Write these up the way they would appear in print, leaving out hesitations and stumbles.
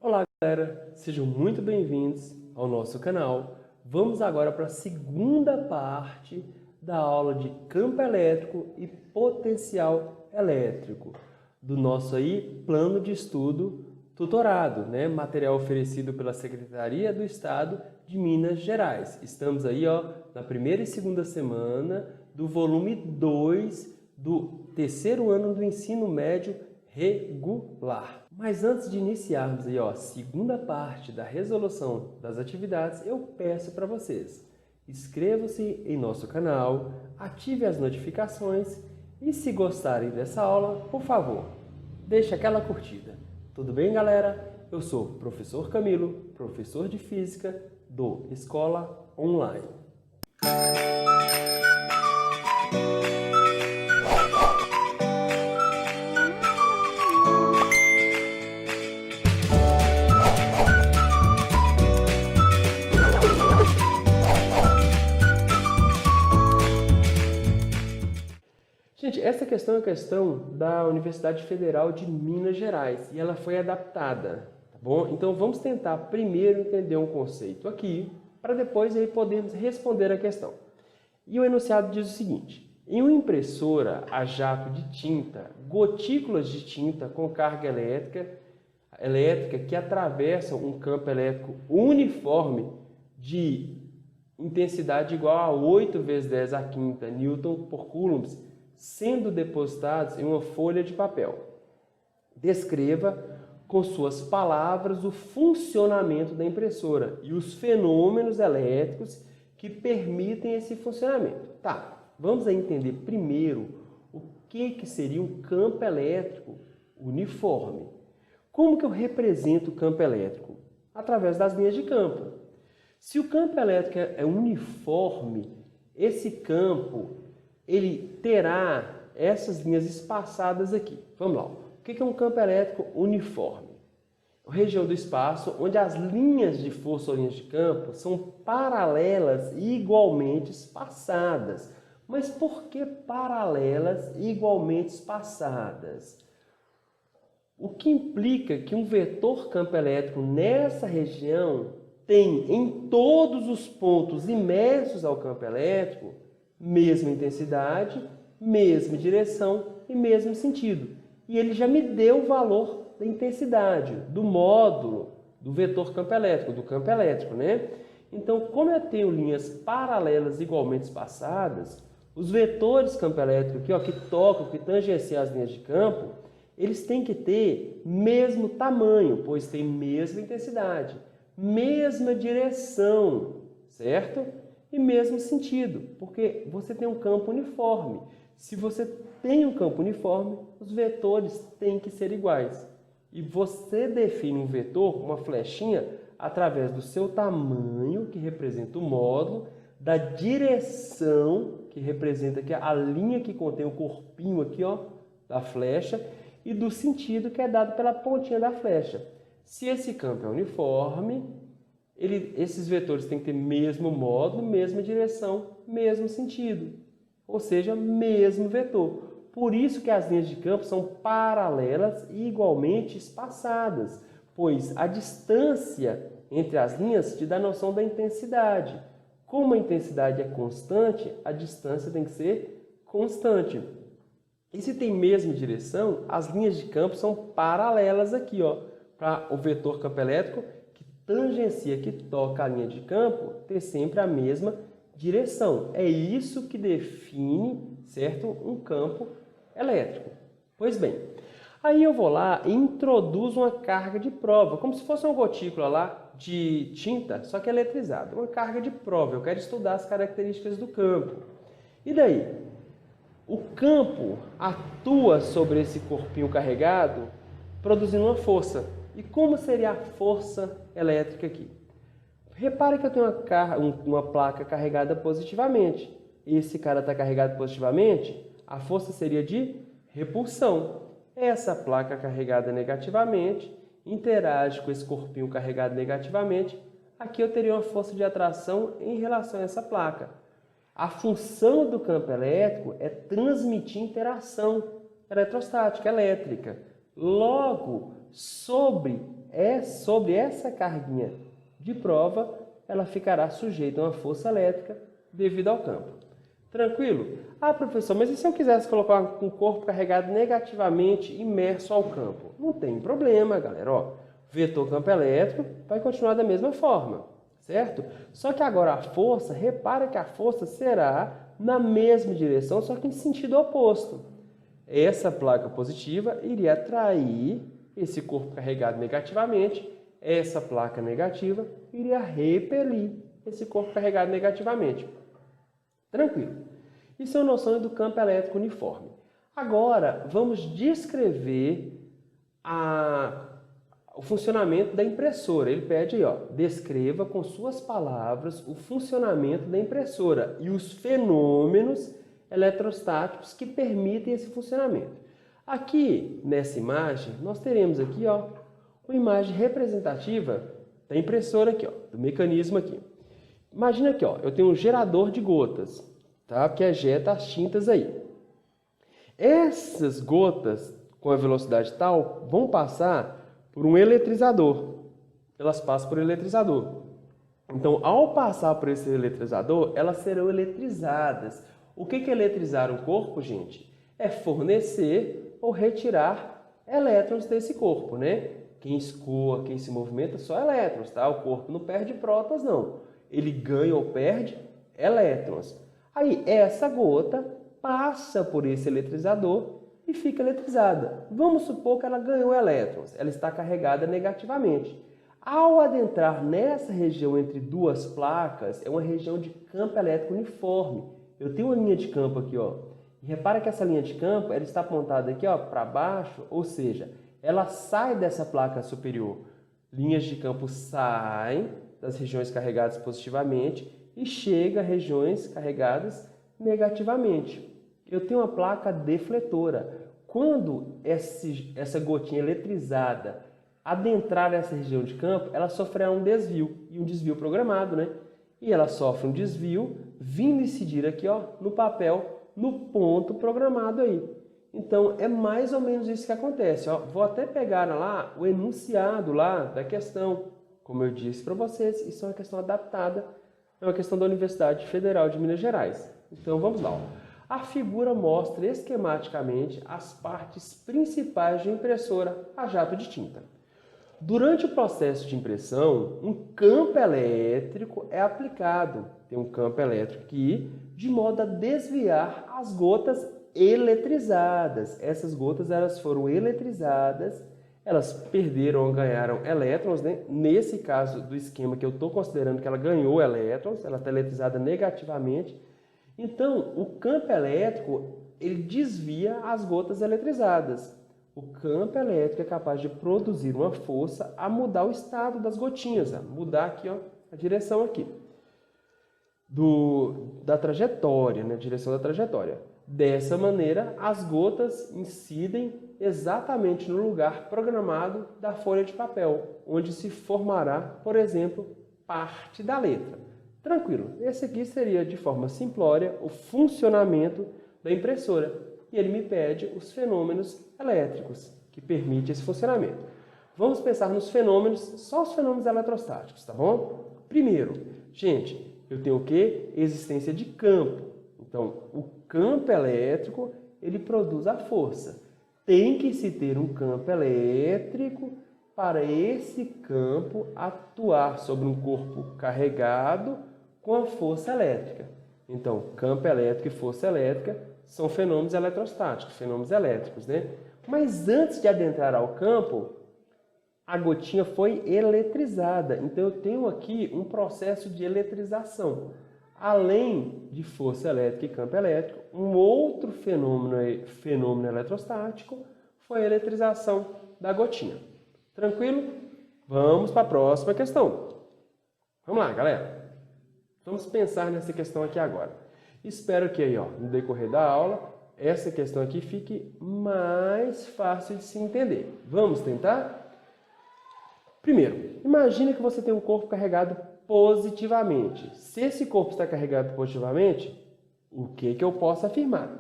Olá, galera! Sejam muito bem-vindos ao nosso canal. Vamos agora para a segunda parte da aula de campo elétrico e potencial elétrico do nosso plano de estudo tutorado, Material oferecido pela Secretaria do Estado de Minas Gerais. Estamos na primeira e segunda semana do volume 2 do terceiro ano do ensino médio regular. Mas antes de iniciarmos a segunda parte da resolução das atividades, eu peço para vocês, inscrevam-se em nosso canal, ative as notificações e se gostarem dessa aula, por favor, deixe aquela curtida. Tudo bem, galera? Eu sou o professor Camilo, professor de Física do Escola Online. Gente, essa questão é a questão da Universidade Federal de Minas Gerais e ela foi adaptada, tá bom? Então vamos tentar primeiro entender um conceito aqui, para depois aí podermos responder a questão. E o enunciado diz o seguinte: em uma impressora a jato de tinta, gotículas de tinta com carga elétrica que atravessam um campo elétrico uniforme de intensidade igual a 8 vezes 10 à quinta Newton por Coulomb, sendo depositados em uma folha de papel. Descreva com suas palavras o funcionamento da impressora e os fenômenos elétricos que permitem esse funcionamento. Tá, vamos entender primeiro o que seria um campo elétrico uniforme. Como que eu represento o campo elétrico? Através das linhas de campo. Se o campo elétrico é uniforme, esse campo ele terá essas linhas espaçadas aqui. Vamos lá. O que é um campo elétrico uniforme? A região do espaço onde as linhas de força ou linhas de campo são paralelas e igualmente espaçadas. Mas por que paralelas e igualmente espaçadas? O que implica que um vetor campo elétrico nessa região tem em todos os pontos imersos ao campo elétrico mesma intensidade, mesma direção e mesmo sentido. E ele já me deu o valor da intensidade, do módulo, do vetor campo elétrico, do campo elétrico, Então, como eu tenho linhas paralelas igualmente espaçadas, os vetores campo elétrico aqui, que tocam, que tangenciam as linhas de campo, eles têm que ter mesmo tamanho, pois tem mesma intensidade, mesma direção, certo? E mesmo sentido, porque você tem um campo uniforme. Se você tem um campo uniforme, os vetores têm que ser iguais. E você define um vetor, uma flechinha, através do seu tamanho, que representa o módulo, da direção, que representa aqui a linha que contém o corpinho aqui, da flecha, e do sentido, que é dado pela pontinha da flecha. Se esse campo é uniforme, esses vetores têm que ter mesmo módulo, mesma direção, mesmo sentido, ou seja, mesmo vetor. Por isso que as linhas de campo são paralelas e igualmente espaçadas, pois a distância entre as linhas te dá a noção da intensidade. Como a intensidade é constante, a distância tem que ser constante. E se tem mesma direção, as linhas de campo são paralelas aqui, para o vetor campo elétrico, tangencia, que toca a linha de campo, ter sempre a mesma direção. É isso que define, certo, um campo elétrico. Pois bem, aí eu vou lá e introduzo uma carga de prova, como se fosse uma gotícula lá de tinta, só que eletrizada. Uma carga de prova, eu quero estudar as características do campo. E daí? O campo atua sobre esse corpinho carregado, produzindo uma força. E como seria a força elétrica aqui? Repare que eu tenho uma placa carregada positivamente. Esse cara está carregado positivamente, a força seria de repulsão. Essa placa carregada negativamente interage com esse corpinho carregado negativamente. Aqui eu teria uma força de atração em relação a essa placa. A função do campo elétrico é transmitir interação eletrostática, elétrica. Logo, sobre sobre essa carguinha de prova, ela ficará sujeita a uma força elétrica devido ao campo. Tranquilo? Ah, professor, mas e se eu quisesse colocar um corpo carregado negativamente imerso ao campo? Não tem problema, galera. Ó, vetor campo elétrico vai continuar da mesma forma, certo? Só que agora a força, repara que a força será na mesma direção, só que em sentido oposto. Essa placa positiva iria atrair esse corpo carregado negativamente, essa placa negativa iria repelir esse corpo carregado negativamente. Tranquilo. Isso é uma noção do campo elétrico uniforme. Agora, vamos descrever o funcionamento da impressora. Ele pede aí, ó, descreva com suas palavras o funcionamento da impressora e os fenômenos eletrostáticos que permitem esse funcionamento. Aqui, nessa imagem, nós teremos aqui, ó, uma imagem representativa da impressora aqui, ó, do mecanismo aqui. Imagina aqui, ó, eu tenho um gerador de gotas, tá? Que ejeta as tintas aí. Essas gotas, com a velocidade tal, vão passar por um eletrizador. Elas passam por eletrizador. Então, ao passar por esse eletrizador, elas serão eletrizadas. O que é eletrizar um corpo, gente? É fornecer ou retirar elétrons desse corpo, né? Quem escoa, quem se movimenta, só elétrons, tá? O corpo não perde prótons, não. Ele ganha ou perde elétrons. Aí, essa gota passa por esse eletrizador e fica eletrizada. Vamos supor que ela ganhou elétrons, ela está carregada negativamente. Ao adentrar nessa região entre duas placas, é uma região de campo elétrico uniforme. Eu tenho uma linha de campo aqui, ó. E repara que essa linha de campo, ela está apontada aqui, ó, para baixo, ou seja, ela sai dessa placa superior. Linhas de campo saem das regiões carregadas positivamente e chegam a regiões carregadas negativamente. Eu tenho uma placa defletora. Quando essa gotinha eletrizada adentrar essa região de campo, ela sofrerá um desvio, e um desvio programado, né? E ela sofre um desvio vindo incidir aqui, ó, no papel, no ponto programado aí. Então, é mais ou menos isso que acontece, ó. Vou até pegar lá o enunciado lá da questão. Como eu disse para vocês, isso é uma questão adaptada, é uma questão da Universidade Federal de Minas Gerais. Então, vamos lá, ó. A figura mostra esquematicamente as partes principais de uma impressora a jato de tinta. Durante o processo de impressão, um campo elétrico é aplicado. Tem um campo elétrico aqui, de modo a desviar as gotas eletrizadas. Essas gotas elas foram eletrizadas, elas perderam ou ganharam elétrons, né? Nesse caso do esquema que eu estou considerando que ela ganhou elétrons, ela está eletrizada negativamente. Então, o campo elétrico ele desvia as gotas eletrizadas. O campo elétrico é capaz de produzir uma força a mudar o estado das gotinhas, a mudar aqui, ó, a direção aqui da trajetória, né? Direção da trajetória. Dessa maneira, as gotas incidem exatamente no lugar programado da folha de papel, onde se formará, por exemplo, parte da letra. Tranquilo, esse aqui seria de forma simplória o funcionamento da impressora. E ele me pede os fenômenos elétricos que permitem esse funcionamento. Vamos pensar nos fenômenos, só os fenômenos eletrostáticos, tá bom? Primeiro, gente, eu tenho o quê? Existência de campo. Então, o campo elétrico, ele produz a força. Tem que se ter um campo elétrico para esse campo atuar sobre um corpo carregado com a força elétrica. Então, campo elétrico e força elétrica são fenômenos eletrostáticos, fenômenos elétricos, né? Mas antes de adentrar ao campo, a gotinha foi eletrizada. Então, eu tenho aqui um processo de eletrização. Além de força elétrica e campo elétrico, um outro fenômeno eletrostático foi a eletrização da gotinha. Tranquilo? Vamos para a próxima questão. Vamos lá, galera. Vamos pensar nessa questão aqui agora. Espero que aí, ó, no decorrer da aula, essa questão aqui fique mais fácil de se entender. Vamos tentar? Primeiro, imagine que você tem um corpo carregado positivamente. Se esse corpo está carregado positivamente, o que eu posso afirmar?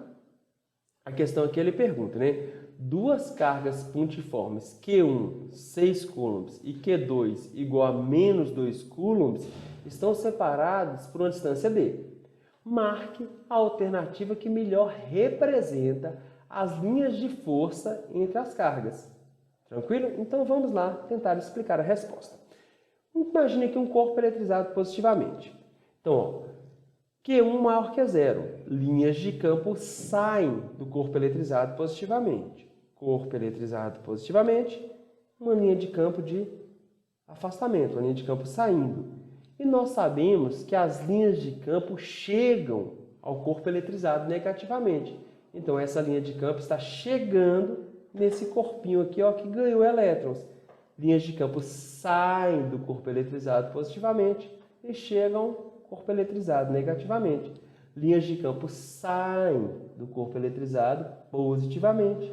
A questão aqui ele pergunta, né? duas cargas pontiformes Q1, 6 coulombs, e Q2 igual a menos 2 coulombs, estão separados por uma distância D. Marque a alternativa que melhor representa as linhas de força entre as cargas. Tranquilo? Então vamos lá tentar explicar a resposta. Imagine aqui um corpo eletrizado positivamente. Então, ó, Q1 maior que 0. Linhas de campo saem do corpo eletrizado positivamente. Corpo eletrizado positivamente, uma linha de campo de afastamento, uma linha de campo saindo. E nós sabemos que as linhas de campo chegam ao corpo eletrizado negativamente. Então, essa linha de campo está chegando nesse corpinho aqui, ó, que ganhou elétrons. Linhas de campo saem do corpo eletrizado positivamente e chegam ao corpo eletrizado negativamente. Linhas de campo saem do corpo eletrizado positivamente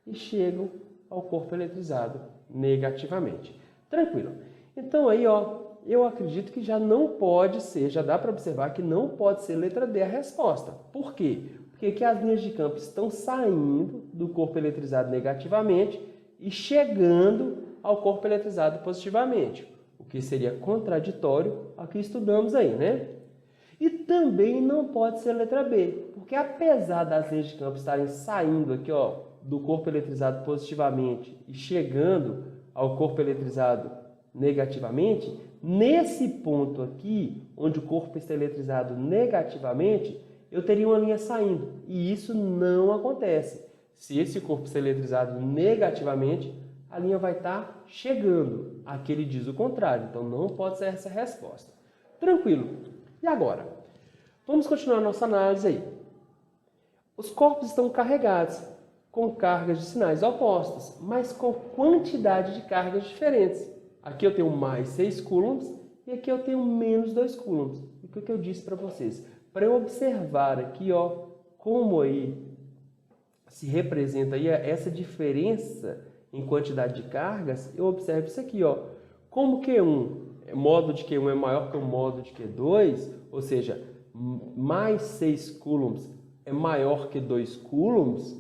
e chegam ao corpo eletrizado negativamente. Tranquilo? Então aí, ó, eu acredito que já não pode ser, já dá para observar que não pode ser letra D a resposta. Por quê? Porque aqui as linhas de campo estão saindo do corpo eletrizado negativamente e chegando ao corpo eletrizado positivamente, o que seria contraditório ao que estudamos aí, né? E também não pode ser letra B, porque apesar das linhas de campo estarem saindo aqui, ó, do corpo eletrizado positivamente e chegando ao corpo eletrizado negativamente, nesse ponto aqui, onde o corpo está eletrizado negativamente, eu teria uma linha saindo, e isso não acontece. Se esse corpo está eletrizado negativamente, a linha vai estar chegando. Aqui ele diz o contrário, então não pode ser essa a resposta. Tranquilo. E agora? Vamos continuar a nossa análise aí. Os corpos estão carregados com cargas de sinais opostos, mas com quantidade de cargas diferentes. Aqui eu tenho mais 6 coulombs e aqui eu tenho menos 2 coulombs. O que eu disse para vocês? Para eu observar aqui, ó, como aí se representa aí essa diferença em quantidade de cargas, eu observo isso aqui, ó. Como Q1, módulo de Q1 é maior que o módulo de Q2, ou seja, mais 6 coulombs é maior que 2 coulombs,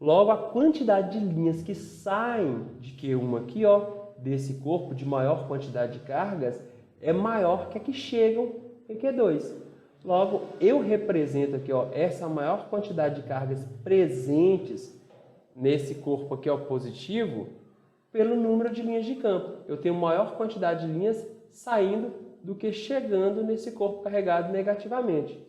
logo a quantidade de linhas que saem de Q1 aqui, ó, desse corpo de maior quantidade de cargas, é maior que a que chegam em Q2. Logo, eu represento aqui, ó, essa maior quantidade de cargas presentes nesse corpo aqui, ó, positivo, pelo número de linhas de campo. Eu tenho maior quantidade de linhas saindo do que chegando nesse corpo carregado negativamente.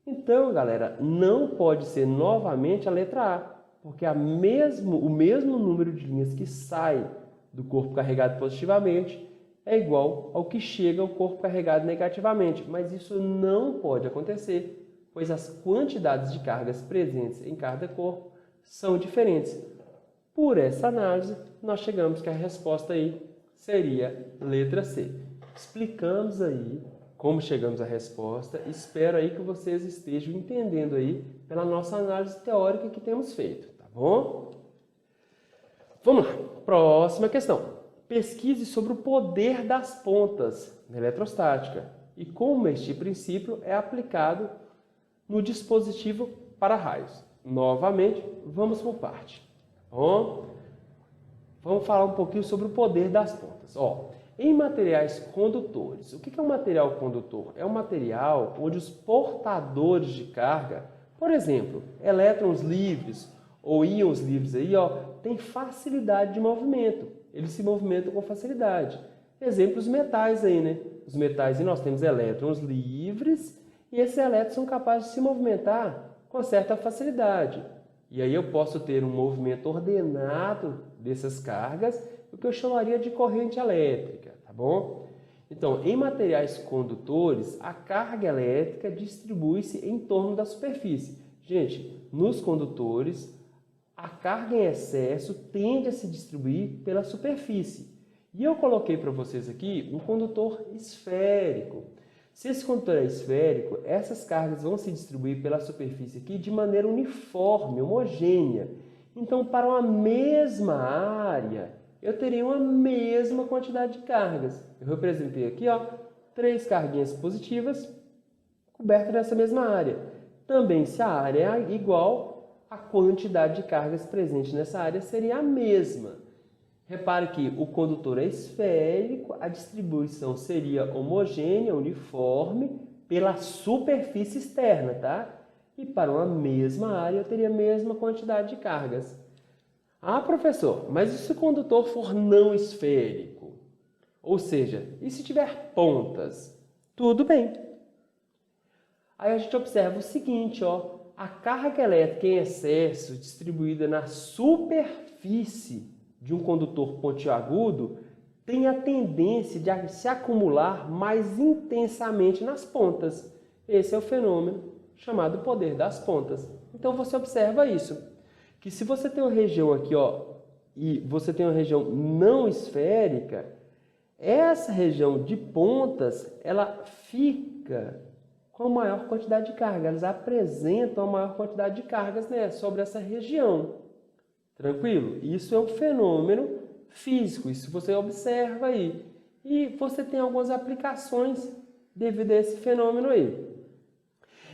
Então, galera, não pode ser novamente a letra A, porque o mesmo número de linhas que sai do corpo carregado positivamente é igual ao que chega ao corpo carregado negativamente. Mas isso não pode acontecer, pois as quantidades de cargas presentes em cada corpo são diferentes. Por essa análise, nós chegamos que a resposta aí seria letra C. Explicamos aí como chegamos à resposta. Espero aí que vocês estejam entendendo aí pela nossa análise teórica que temos feito, tá bom? Vamos lá, próxima questão. Pesquise sobre o poder das pontas na eletrostática e como este princípio é aplicado no dispositivo para raios. Novamente, vamos por parte. Bom, vamos falar um pouquinho sobre o poder das pontas. Ó, em materiais condutores, o que é um material condutor? É um material onde os portadores de carga, por exemplo, elétrons livres ou íons livres aí, ó, têm facilidade de movimento. Eles se movimentam com facilidade. Exemplo, os metais aí, né? Os metais aí nós temos elétrons livres e esses elétrons são capazes de se movimentar com certa facilidade. E aí eu posso ter um movimento ordenado dessas cargas, o que eu chamaria de corrente elétrica, tá bom? Então, em materiais condutores, a carga elétrica distribui-se em torno da superfície. Gente, nos condutores, a carga em excesso tende a se distribuir pela superfície. E eu coloquei para vocês aqui um condutor esférico. Se esse condutor é esférico, essas cargas vão se distribuir pela superfície aqui de maneira uniforme, homogênea. Então, para uma mesma área, eu teria uma mesma quantidade de cargas. Eu representei aqui, ó, 3 carguinhas positivas cobertas nessa mesma área. Também, se a área é igual, a quantidade de cargas presente nessa área seria a mesma. Repare que o condutor é esférico, a distribuição seria homogênea, uniforme, pela superfície externa, tá? E para uma mesma área eu teria a mesma quantidade de cargas. Ah, professor, mas e se o condutor for não esférico? Ou seja, e se tiver pontas? Tudo bem. Aí a gente observa o seguinte, ó, a carga elétrica em excesso distribuída na superfície de um condutor pontiagudo tem a tendência de se acumular mais intensamente nas pontas. Esse é o fenômeno chamado poder das pontas. Então você observa isso, que se você tem uma região aqui, ó, e você tem uma região não esférica, essa região de pontas, ela fica com a maior quantidade de carga, elas apresentam a maior quantidade de cargas, né, sobre essa região. Tranquilo? Isso é um fenômeno físico, isso você observa aí. E você tem algumas aplicações devido a esse fenômeno aí.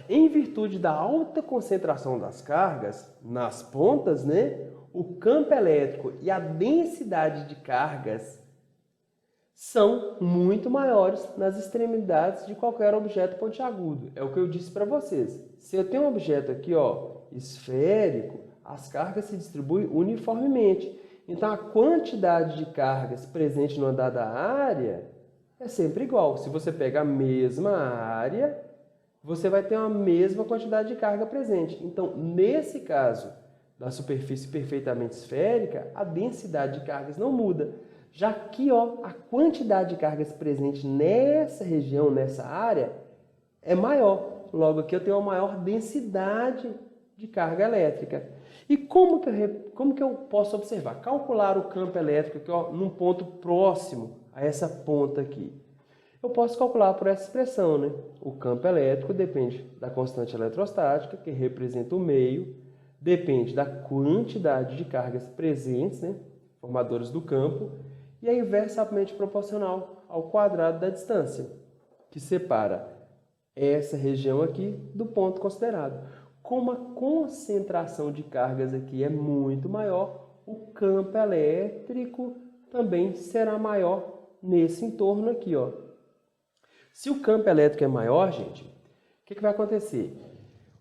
Em virtude da alta concentração das cargas nas pontas, né, o campo elétrico e a densidade de cargas são muito maiores nas extremidades de qualquer objeto pontiagudo. É o que eu disse para vocês. Se eu tenho um objeto aqui, ó, esférico, as cargas se distribuem uniformemente. Então, a quantidade de cargas presente numa dada área é sempre igual. Se você pega a mesma área, você vai ter a mesma quantidade de carga presente. Então, nesse caso da superfície perfeitamente esférica, a densidade de cargas não muda. Já que, ó, a quantidade de cargas presente nessa região, nessa área, é maior. Logo aqui eu tenho uma maior densidade de carga elétrica. E como que eu posso observar? Calcular o campo elétrico aqui, ó, num ponto próximo a essa ponta aqui. Eu posso calcular por essa expressão, né? O campo elétrico depende da constante eletrostática, que representa o meio, depende da quantidade de cargas presentes, né, formadoras do campo, e é inversamente proporcional ao quadrado da distância, que separa essa região aqui do ponto considerado. Como a concentração de cargas aqui é muito maior, o campo elétrico também será maior nesse entorno aqui, ó. Se o campo elétrico é maior, gente, o que vai acontecer?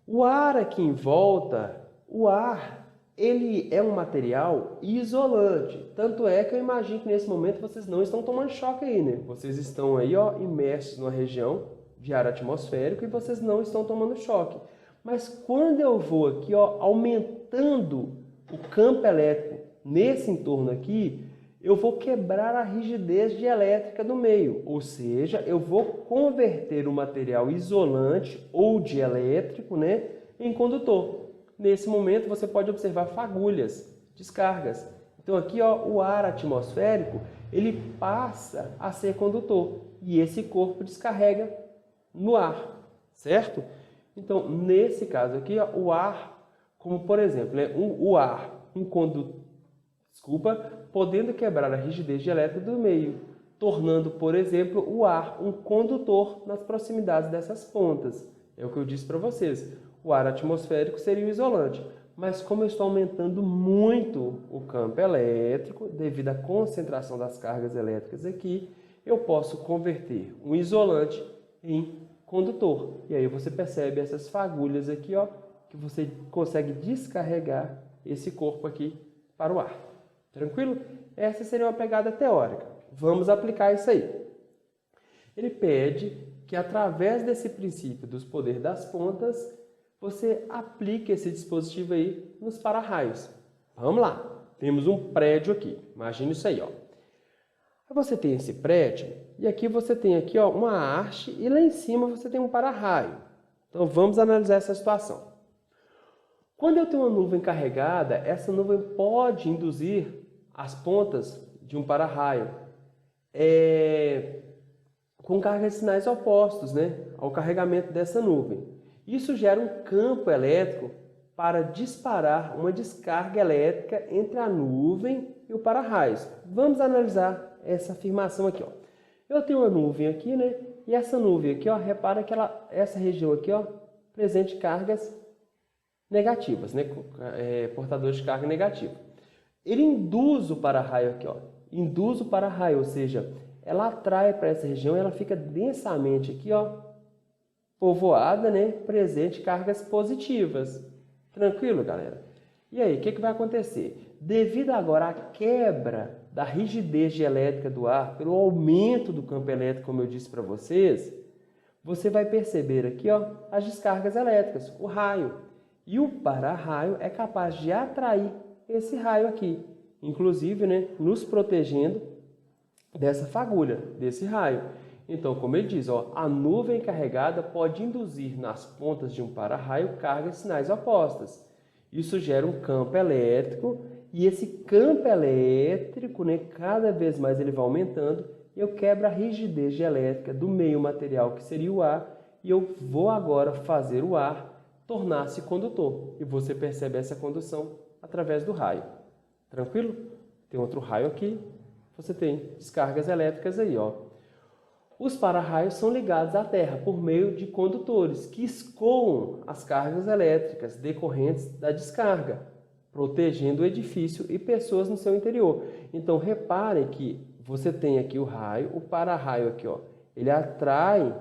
O ar aqui em volta, o ar, ele é um material isolante. Tanto é que eu imagino que nesse momento vocês não estão tomando choque aí, né? Vocês estão aí, ó, imersos numa região de ar atmosférico e vocês não estão tomando choque. Mas quando eu vou aqui, ó, aumentando o campo elétrico nesse entorno aqui, eu vou quebrar a rigidez dielétrica do meio, ou seja, eu vou converter o material isolante ou dielétrico, né, em condutor. Nesse momento você pode observar fagulhas, descargas. Então aqui, ó, o ar atmosférico, ele passa a ser condutor e esse corpo descarrega no ar, certo? Então, nesse caso aqui, ó, o ar, como por exemplo, né, o ar, podendo quebrar a rigidez dielétrica do meio, tornando, por exemplo, o ar um condutor nas proximidades dessas pontas. É o que eu disse para vocês. O ar atmosférico seria o isolante. Mas como eu estou aumentando muito o campo elétrico, devido à concentração das cargas elétricas aqui, eu posso converter um isolante em condutor. E aí você percebe essas fagulhas aqui, ó, que você consegue descarregar esse corpo aqui para o ar. Tranquilo? Essa seria uma pegada teórica. Vamos aplicar isso aí. Ele pede que através desse princípio dos poderes das pontas, você aplique esse dispositivo aí nos para-raios. Vamos lá. Temos um prédio aqui. Imagina isso aí, ó. Você tem esse prédio e aqui você tem aqui, ó, uma haste e lá em cima você tem um para-raio. Então vamos analisar essa situação. Quando eu tenho uma nuvem carregada, essa nuvem pode induzir as pontas de um para-raio com cargas de sinais opostos, né, ao carregamento dessa nuvem. Isso gera um campo elétrico para disparar uma descarga elétrica entre a nuvem e o para-raios. Vamos analisar essa afirmação aqui, ó. Eu tenho uma nuvem aqui, né? E essa nuvem aqui, ó, repara que essa região aqui, ó, presente cargas negativas, né? Portadores de carga negativa. Ele induz o para-raio aqui, ó. Induz o para-raio, ou seja, ela atrai para essa região, ela fica densamente aqui, ó, povoada, né? Presente cargas positivas. Tranquilo, galera? E aí, o que vai acontecer? Devido agora à quebra da rigidez dielétrica do ar, pelo aumento do campo elétrico, como eu disse para vocês, você vai perceber aqui, ó, as descargas elétricas, o raio. E o para-raio é capaz de atrair esse raio aqui, inclusive, né, nos protegendo dessa fagulha, desse raio. Então, como ele diz, ó, a nuvem carregada pode induzir nas pontas de um para-raio cargas e sinais opostas. Isso gera um campo elétrico e esse campo elétrico, né, cada vez mais ele vai aumentando e eu quebro a rigidez dielétrica do meio material que seria o ar e eu vou agora fazer o ar tornar-se condutor. E você percebe essa condução através do raio. Tranquilo? Tem outro raio aqui. Você tem descargas elétricas aí, ó. Os para-raios são ligados à Terra por meio de condutores que escoam as cargas elétricas decorrentes da descarga, protegendo o edifício e pessoas no seu interior. Então, reparem que você tem aqui o raio, o para-raio aqui, ó. Ele atrai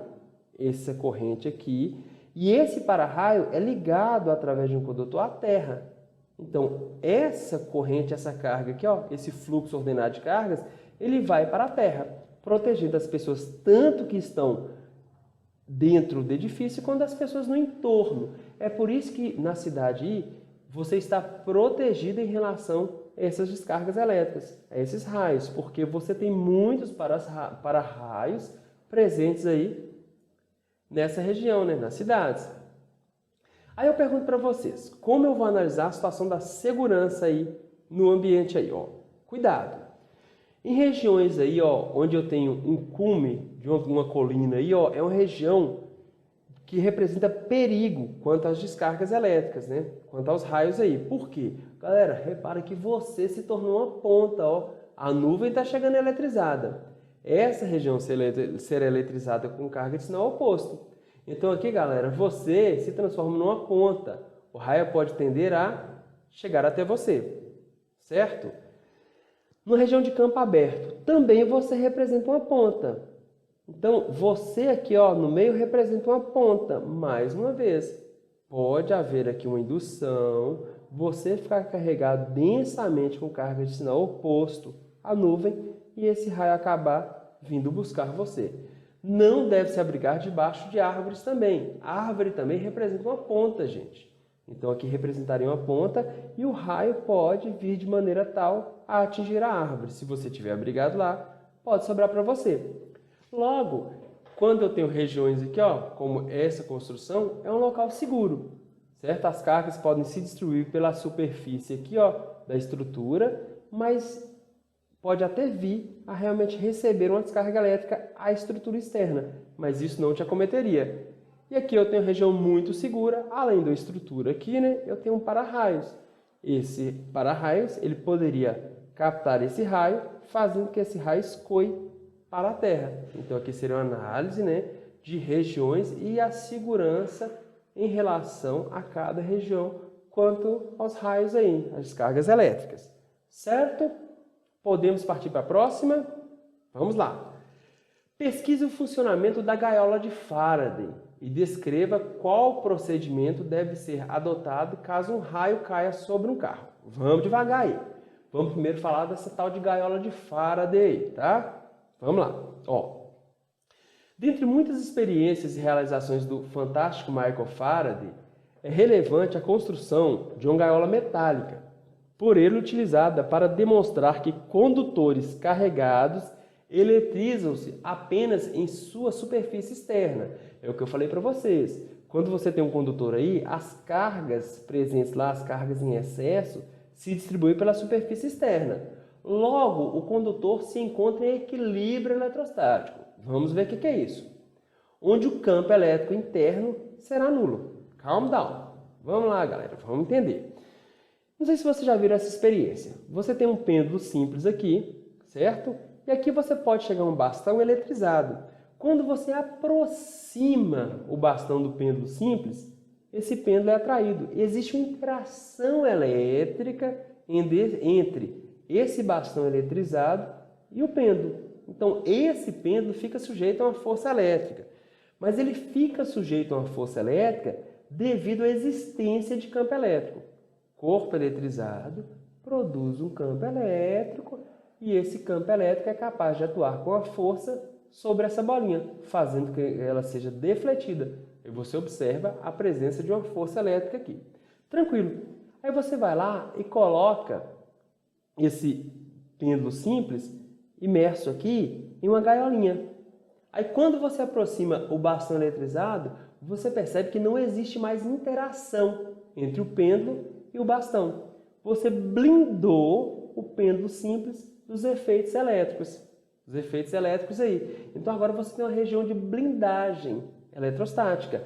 essa corrente aqui e esse para-raio é ligado através de um condutor à Terra. Então, essa corrente, essa carga aqui, ó, esse fluxo ordenado de cargas, ele vai para a Terra, protegendo as pessoas tanto que estão dentro do edifício quanto as pessoas no entorno. É por isso que na cidade aí, você está protegido em relação a essas descargas elétricas, a esses raios, porque você tem muitos para-raios presentes aí nessa região, né, nas cidades. Aí eu pergunto para vocês, como eu vou analisar a situação da segurança aí no ambiente aí, ó? Cuidado! Em regiões aí, ó, onde eu tenho um cume de uma colina aí, ó, é uma região que representa perigo quanto às descargas elétricas, né? Quanto aos raios aí. Por quê? Galera, repara que você se tornou uma ponta, ó. A nuvem está chegando eletrizada. Essa região ser eletrizada com carga de sinal oposto. Então aqui, galera, você se transforma numa ponta. O raio pode tender a chegar até você, certo? Na região de campo aberto, também você representa uma ponta. Então, você aqui, ó, no meio representa uma ponta. Mais uma vez, pode haver aqui uma indução, você ficar carregado densamente com carga de sinal oposto à nuvem e esse raio acabar vindo buscar você. Não deve se abrigar debaixo de árvores também. A árvore também representa uma ponta, gente. Então aqui representaria uma ponta e o raio pode vir de maneira tal a atingir a árvore. Se você estiver abrigado lá, pode sobrar para você. Logo, quando eu tenho regiões aqui, ó, como essa construção, é um local seguro, certo? As cargas podem se distribuir pela superfície aqui, ó, da estrutura, mas pode até vir a realmente receber uma descarga elétrica à estrutura externa, mas isso não te acometeria. E aqui eu tenho região muito segura, além da estrutura aqui, né, eu tenho um para-raios. Esse para-raios, ele poderia captar esse raio, fazendo que esse raio escoe para a Terra. Então aqui seria uma análise, né, de regiões e a segurança em relação a cada região quanto aos raios aí, as descargas elétricas. Certo? Podemos partir para a próxima? Vamos lá. Pesquise o funcionamento da gaiola de Faraday e descreva qual procedimento deve ser adotado caso um raio caia sobre um carro. Vamos devagar aí. Vamos primeiro falar dessa tal de gaiola de Faraday, tá? Vamos lá. Ó. Dentre muitas experiências e realizações do fantástico Michael Faraday, é relevante a construção de uma gaiola metálica, por ele utilizada para demonstrar que condutores carregados eletrizam-se apenas em sua superfície externa. É o que eu falei para vocês. Quando você tem um condutor aí, as cargas presentes lá, as cargas em excesso, se distribuem pela superfície externa. Logo, o condutor se encontra em equilíbrio eletrostático. Vamos ver o que é isso. Onde o campo elétrico interno será nulo. Calm down. Vamos lá, galera. Vamos entender. Não sei se você já viu essa experiência. Você tem um pêndulo simples aqui, certo? E aqui você pode chegar a um bastão eletrizado. Quando você aproxima o bastão do pêndulo simples, esse pêndulo é atraído. Existe uma interação elétrica entre esse bastão eletrizado e o pêndulo. Então, esse pêndulo fica sujeito a uma força elétrica. Mas ele fica sujeito a uma força elétrica devido à existência de campo elétrico. Corpo eletrizado produz um campo elétrico e esse campo elétrico é capaz de atuar com a força sobre essa bolinha, fazendo que ela seja defletida. E você observa a presença de uma força elétrica aqui. Tranquilo. Aí você vai lá e coloca esse pêndulo simples imerso aqui em uma gaiolinha. Aí quando você aproxima o bastão eletrizado, você percebe que não existe mais interação entre o pêndulo e o bastão. Você blindou o pêndulo simples dos efeitos elétricos. Os efeitos elétricos aí. Então agora você tem uma região de blindagem eletrostática.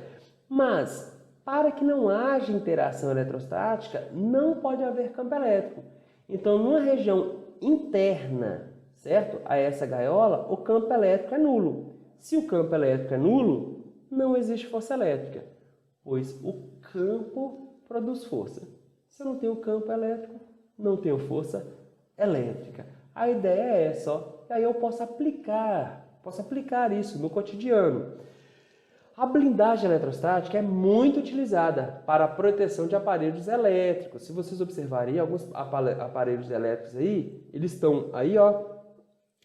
Mas, para que não haja interação eletrostática, não pode haver campo elétrico. Então, numa região interna, certo, a essa gaiola, o campo elétrico é nulo. Se o campo elétrico é nulo, não existe força elétrica, pois o campo produz força. Se eu não tenho campo elétrico, não tenho força elétrica. A ideia é essa, ó. E aí eu posso aplicar isso no cotidiano. A blindagem eletrostática é muito utilizada para a proteção de aparelhos elétricos. Se vocês observarem, alguns aparelhos elétricos aí, eles estão aí, ó,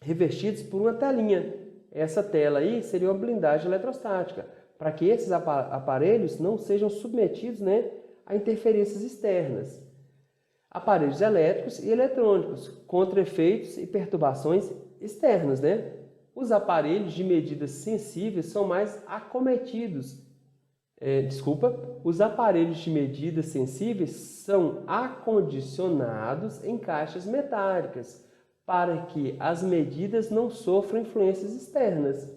revestidos por uma telinha. Essa tela aí seria uma blindagem eletrostática, para que esses aparelhos não sejam submetidos, né, a interferências externas. Aparelhos elétricos e eletrônicos, contra efeitos e perturbações externas, né? Os aparelhos de medidas sensíveis são mais acometidos. Os aparelhos de medidas sensíveis são acondicionados em caixas metálicas para que as medidas não sofram influências externas.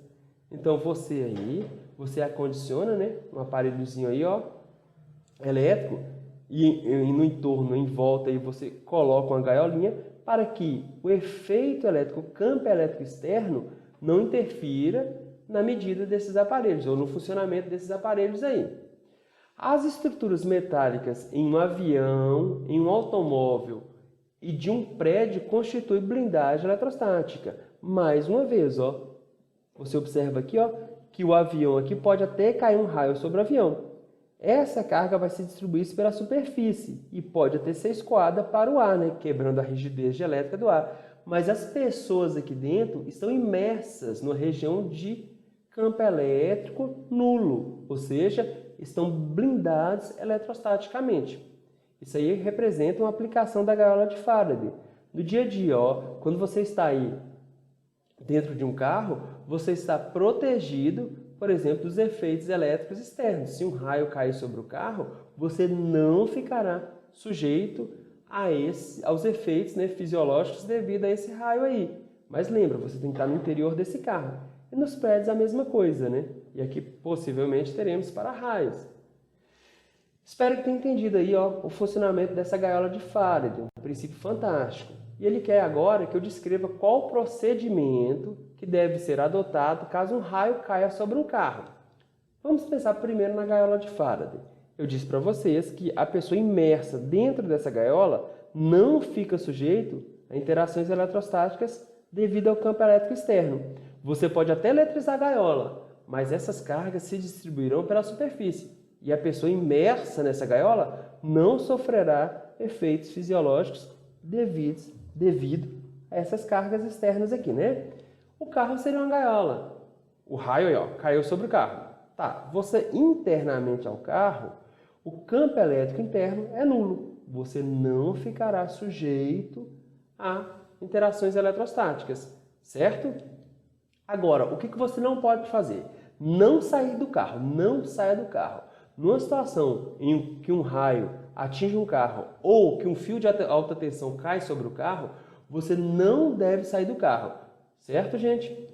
Então você acondiciona, né, um aparelhozinho aí, ó, elétrico, e no entorno, em volta, aí você coloca uma gaiolinha para que o efeito elétrico, o campo elétrico externo, não interfira na medida desses aparelhos ou no funcionamento desses aparelhos aí. As estruturas metálicas em um avião, em um automóvel e de um prédio constituem blindagem eletrostática. Mais uma vez, ó, você observa aqui, ó, que o avião aqui pode até cair um raio sobre o avião. Essa carga vai se distribuir pela superfície e pode até ser escoada para o ar, né, quebrando a rigidez elétrica do ar. Mas as pessoas aqui dentro estão imersas numa região de campo elétrico nulo, ou seja, estão blindados eletrostaticamente. Isso aí representa uma aplicação da gaiola de Faraday. No dia a dia, ó, quando você está aí dentro de um carro, você está protegido, por exemplo, dos efeitos elétricos externos. Se um raio cair sobre o carro, você não ficará sujeito aos efeitos, né, fisiológicos devido a esse raio aí. Mas lembra, você tem que estar no interior desse carro. E nos prédios a mesma coisa, né? E aqui possivelmente teremos para-raios. Espero que tenha entendido aí, ó, o funcionamento dessa gaiola de Faraday, um princípio fantástico. E ele quer agora que eu descreva qual o procedimento que deve ser adotado caso um raio caia sobre um carro. Vamos pensar primeiro na gaiola de Faraday. Eu disse para vocês que a pessoa imersa dentro dessa gaiola não fica sujeito a interações eletrostáticas devido ao campo elétrico externo. Você pode até eletrizar a gaiola, mas essas cargas se distribuirão pela superfície e a pessoa imersa nessa gaiola não sofrerá efeitos fisiológicos devido a essas cargas externas aqui, né? O carro seria uma gaiola. O raio aí, ó, caiu sobre o carro. Tá, você internamente ao carro, o campo elétrico interno é nulo. Você não ficará sujeito a interações eletrostáticas, certo? Agora, o que você não pode fazer? Não sair do carro, não saia do carro. Numa situação em que um raio atinge um carro ou que um fio de alta tensão cai sobre o carro, você não deve sair do carro, certo, gente?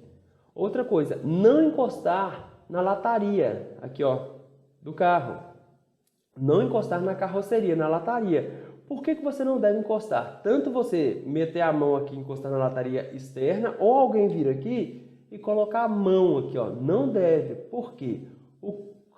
Outra coisa, não encostar na lataria, aqui ó, do carro. Não encostar na carroceria, na lataria. Por que você não deve encostar? Tanto você meter a mão aqui e encostar na lataria externa, ou alguém vir aqui e colocar a mão aqui, ó. Não deve. Por quê?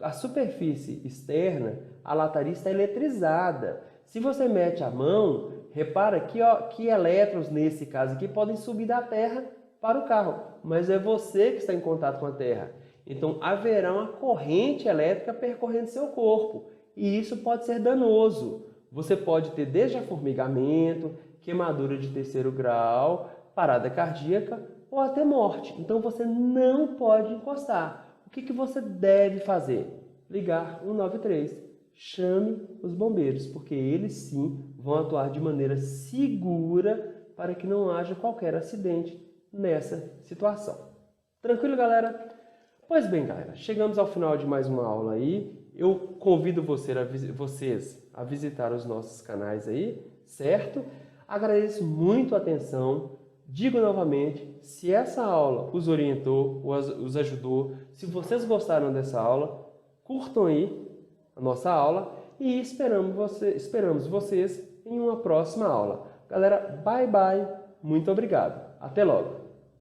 a superfície externa, a lataria está eletrizada. Se você mete a mão, repara que, ó, que elétrons, nesse caso aqui, podem subir da terra para o carro, mas é você que está em contato com a terra. Então, haverá uma corrente elétrica percorrendo seu corpo, e isso pode ser danoso. Você pode ter desde formigamento, queimadura de 3º grau, parada cardíaca ou até morte. Então, você não pode encostar. O que você deve fazer? Ligar 193. Chame os bombeiros, porque eles sim vão atuar de maneira segura para que não haja qualquer acidente nessa situação. Tranquilo, galera? Pois bem, galera, chegamos ao final de mais uma aula aí. Eu convido vocês a visitar os nossos canais aí, certo? Agradeço muito a atenção. Digo novamente, se essa aula os orientou, os ajudou, se vocês gostaram dessa aula, curtam aí a nossa aula e esperamos vocês em uma próxima aula. Galera, bye bye, muito obrigado. Até logo!